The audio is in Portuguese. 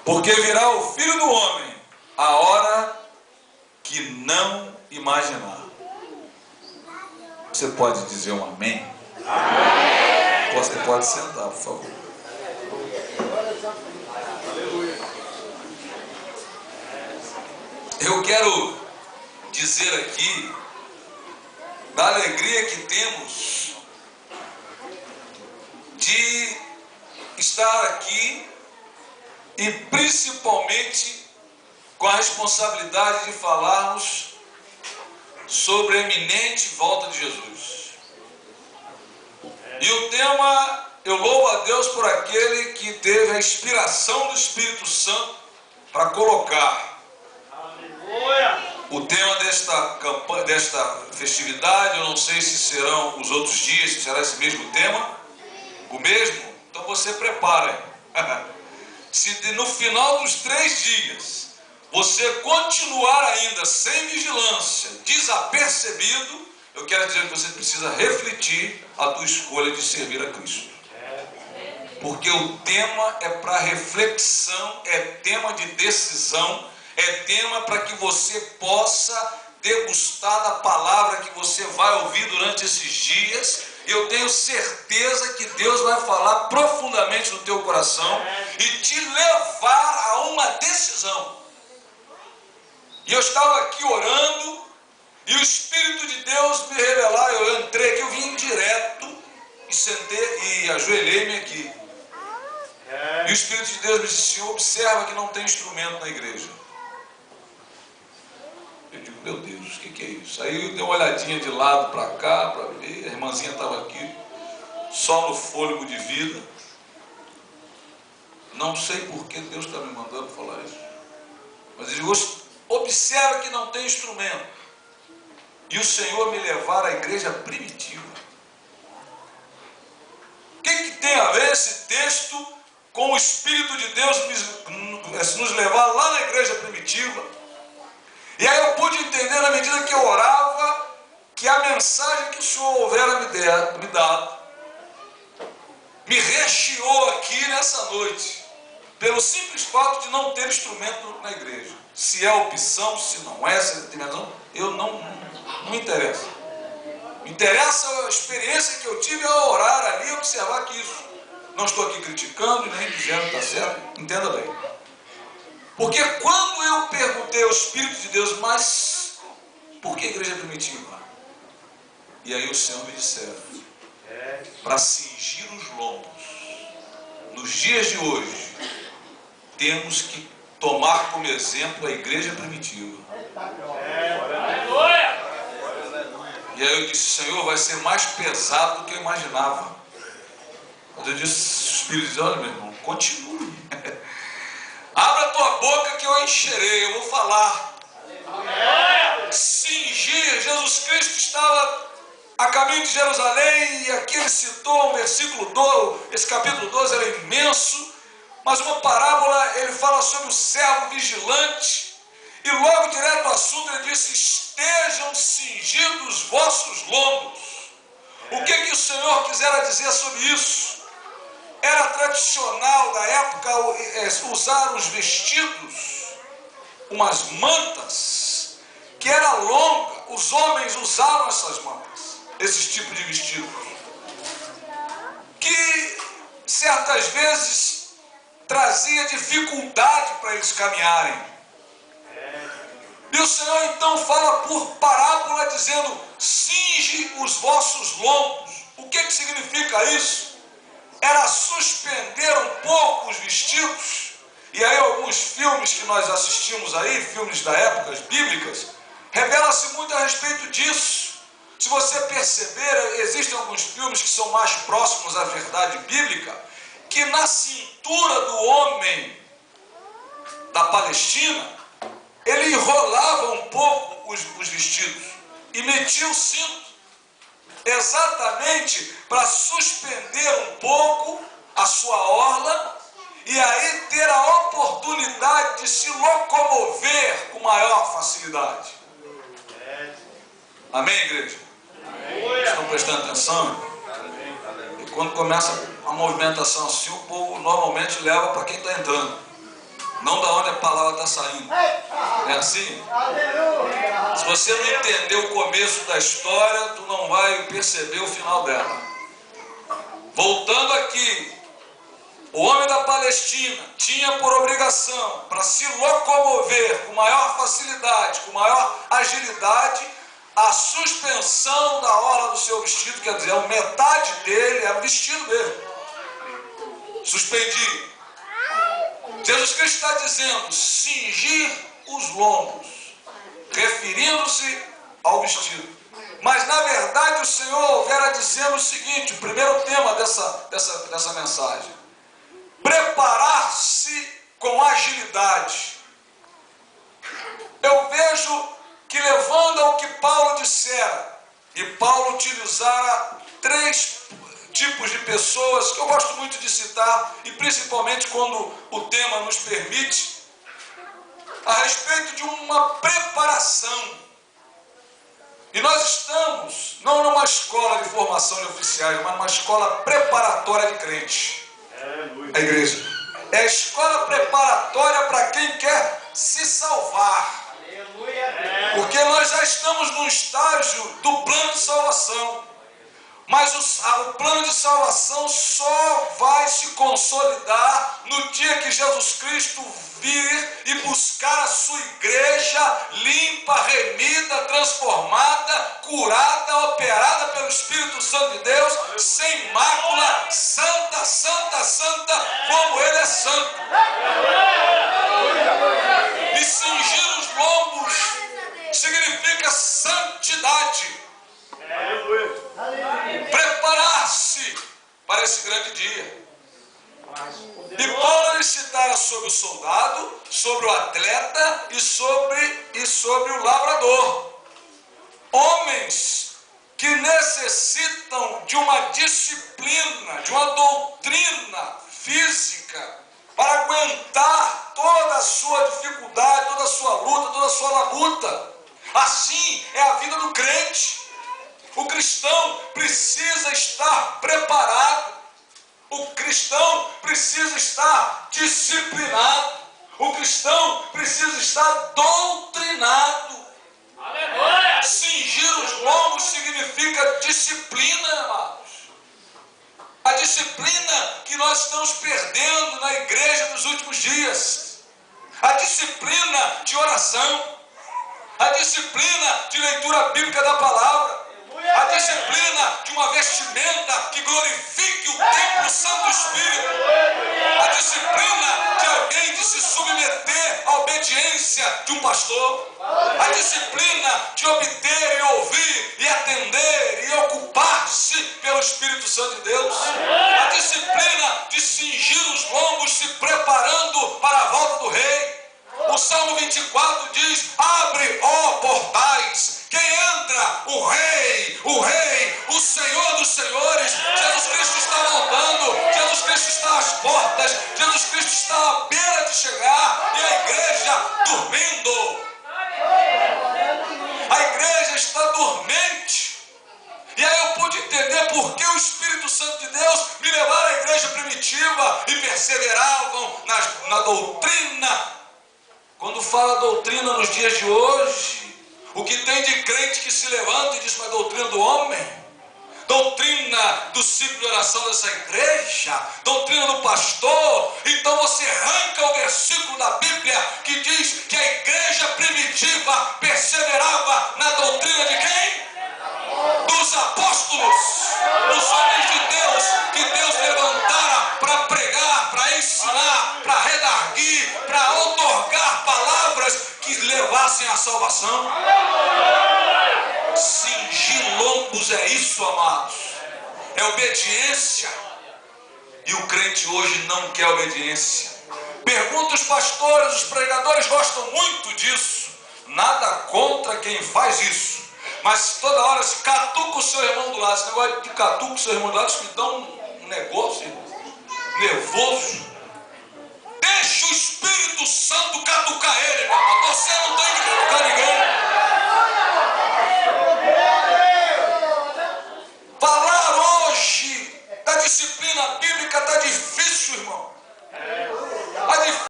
Porque virá o Filho do Homem a hora que não imaginar. Você pode dizer um amém? Amém. Você pode sentar, por favor. Eu quero dizer aqui da alegria que temos de estar aqui e principalmente com a responsabilidade de falarmos sobre a iminente volta de Jesus. E o tema, eu louvo a Deus por aquele que teve a inspiração do Espírito Santo para colocar o tema desta festividade. Eu não sei se serão os outros dias, se será esse mesmo tema, o mesmo, então você prepara. Se no final dos 3 dias você continuar ainda sem vigilância, desapercebido, eu quero dizer que você precisa refletir a tua escolha de servir a Cristo. Porque o tema é para reflexão, é tema de decisão, é tema para que você possa degustar da palavra que você vai ouvir durante esses dias. Eu tenho certeza que Deus vai falar profundamente no teu coração e te levar a uma decisão. E eu estava aqui orando e o Espírito de Deus me revelar. Eu entrei aqui, eu vim direto e sentei e ajoelhei-me aqui. E o Espírito de Deus me disse: observa que não tem instrumento na igreja. Eu digo: meu Deus, o que é isso? Aí eu dei uma olhadinha de lado para cá, para ver, a irmãzinha estava aqui, só no fôlego de vida. Não sei por que Deus está me mandando falar isso. Mas eu digo: observa que não tem instrumento. E o Senhor me levar à igreja primitiva. O que tem a ver esse texto com o Espírito de Deus nos levar lá na igreja primitiva? E aí eu pude entender, na medida que eu orava, que a mensagem que o Senhor houvera me dado me recheou aqui nessa noite, pelo simples fato de não ter instrumento na igreja. Se é opção, se não é, se tem razão, eu não me interessa. Me interessa a experiência que eu tive ao orar ali e observar que isso. Não estou aqui criticando e nem dizendo que está certo, entenda bem. Porque quando eu perguntei ao Espírito de Deus: mas por que a igreja primitiva? E aí o Senhor me disseram: para cingir os lombos, nos dias de hoje, temos que tomar como exemplo a igreja primitiva. E aí eu disse: Senhor, vai ser mais pesado do que eu imaginava. Mas eu disse: o Espírito diz: olha, meu irmão, continue. Abra a tua boca que eu encherei, eu vou falar. Cingir, Jesus Cristo estava a caminho de Jerusalém, e aqui ele citou um versículo 12, esse capítulo 12 era imenso, mas uma parábola, ele fala sobre o servo vigilante, e logo direto ao assunto ele disse: estejam cingidos os vossos lombos. O que o Senhor quisera dizer sobre isso? Era tradicional da época usar os vestidos, umas mantas, que era longa. Os homens usavam essas mantas, esses tipos de vestidos, que certas vezes trazia dificuldade para eles caminharem. E o Senhor então fala por parábola dizendo: cinge os vossos lombos. O que significa isso? Era suspender um pouco os vestidos. E aí alguns filmes que nós assistimos aí, filmes da época bíblicas, revela-se muito a respeito disso. Se você perceber, existem alguns filmes que são mais próximos à verdade bíblica, que na cintura do homem da Palestina, ele enrolava um pouco os vestidos e metia o cinto, exatamente para suspender um pouco a sua orla e aí ter a oportunidade de se locomover com maior facilidade. Amém, igreja? Amém. Estão prestando atenção? E quando começa a movimentação assim, o povo normalmente leva para quem está entrando. não da onde a palavra está saindo. É assim? Se você não entender o começo da história, tu não vai perceber o final dela. Voltando aqui, o homem da Palestina tinha por obrigação, para se locomover com maior facilidade, com maior agilidade, a suspensão da orla do seu vestido, quer dizer, a metade dele é o vestido dele. Suspendi. Jesus Cristo está dizendo, cingir os lombos, referindo-se ao vestido. Mas na verdade o Senhor houvera dizendo o seguinte, o primeiro tema dessa mensagem: preparar-se com agilidade. Eu vejo que, levando ao que Paulo dissera, e Paulo utilizara 3 tipos de pessoas que eu gosto muito de citar, e principalmente quando o tema nos permite, a respeito de uma preparação. E nós estamos, não numa escola de formação de oficiais, mas numa escola preparatória de crente. A igreja é a escola preparatória para quem quer se salvar. Porque nós já estamos no estágio do plano de salvação. Mas o plano de salvação só vai se consolidar no dia que Jesus Cristo vir e buscar a sua igreja limpa, remida, transformada, curada, operada pelo Espírito Santo de Deus, sem mácula, santa, santa, santa, como Ele é santo. E cingir os lombos significa santidade. Preparar-se para esse grande dia. E Paulo ele citara sobre o soldado, sobre o atleta e sobre o lavrador. Homens que necessitam de uma disciplina, de uma doutrina física para aguentar toda a sua dificuldade, toda a sua luta, toda a sua labuta. Assim é a vida do crente. O cristão precisa estar preparado. O cristão precisa estar disciplinado. O cristão precisa estar doutrinado. Aleluia! Cingir os lombos significa disciplina, amados. A disciplina que nós estamos perdendo na igreja nos últimos dias. A disciplina de oração. A disciplina de leitura bíblica da palavra. A disciplina de uma vestimenta que glorifique o templo santo do Espírito. A disciplina de alguém de se submeter à obediência de um pastor. A disciplina de obter e ouvir e atender e ocupar-se pelo Espírito Santo de Deus. A disciplina de cingir os lombos se preparando para a volta do Rei. O Salmo 24 diz, abre, ó portais, quem entra? O Rei, o Senhor dos Senhores. Jesus Cristo está voltando, Jesus Cristo está às portas, Jesus Cristo está à beira de chegar e a igreja dormindo. A igreja está dormente. E aí eu pude entender por que o Espírito Santo de Deus me levara à igreja primitiva e perseveravam na doutrina. Quando fala doutrina nos dias de hoje, o que tem de crente que se levanta e diz, mas doutrina do homem? Doutrina do ciclo de oração dessa igreja? Doutrina do pastor? Então você arranca o versículo da Bíblia que diz que a igreja primitiva perseverava na doutrina de quem? Dos apóstolos, dos homens de Deus, que Deus levantara para pregar, para ensinar, para redarguir, para outorgar palavras que levassem à salvação. Cingir lombos é isso, amados. É obediência. E o crente hoje não quer obediência. Pergunta os pastores, os pregadores gostam muito disso. Nada contra quem faz isso. Mas toda hora se catuca o seu irmão do lado. Esse negócio de catuca o seu irmão do lado, isso me dá um negócio nervoso. Deixa o Espírito Santo catucar ele,